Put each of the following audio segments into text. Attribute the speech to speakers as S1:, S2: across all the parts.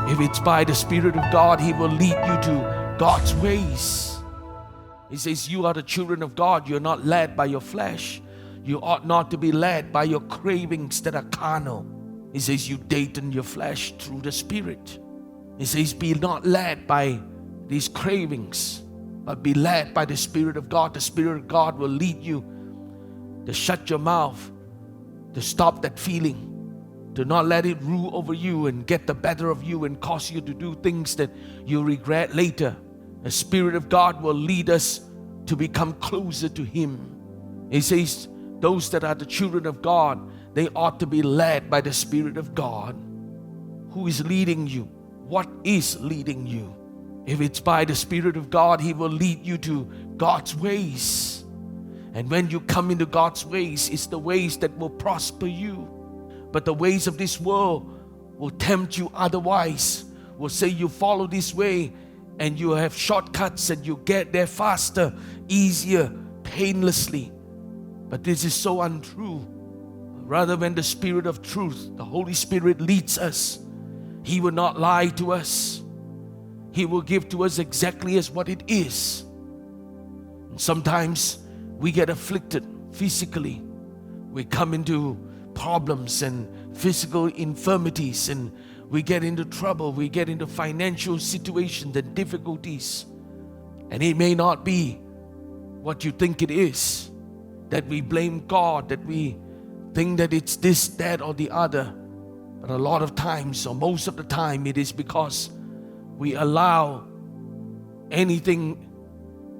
S1: If it's by the Spirit of God, He will lead you to God's ways. He says, you are the children of God. You're not led by your flesh. You ought not to be led by your cravings that are carnal. He says, you date in your flesh through the Spirit. He says, be not led by these cravings, but be led by the Spirit of God. The Spirit of God will lead you to shut your mouth, to stop that feeling, to not let it rule over you and get the better of you and cause you to do things that you regret later. The Spirit of God will lead us to become closer to Him. He says, those that are the children of God, they ought to be led by the Spirit of God. Who is leading you? What is leading you? If it's by the Spirit of God, He will lead you to God's ways. And when you come into God's ways, it's the ways that will prosper you. But the ways of this world will tempt you otherwise, will say you follow this way and you have shortcuts and you get there faster, easier, painlessly. But this is so untrue. Rather, when the Spirit of truth, the Holy Spirit leads us, He will not lie to us. He will give to us exactly as what it is. And sometimes we get afflicted physically. We come into problems and physical infirmities, and we get into trouble. We get into financial situations and difficulties. And it may not be what you think it is, that we blame God, that we think that it's this, that, or the other. But a lot of times, or most of the time, it is because we allow anything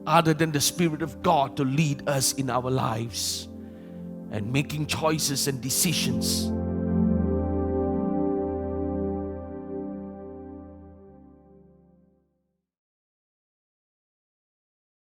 S1: other than the Spirit of God to lead us in our lives and making choices and decisions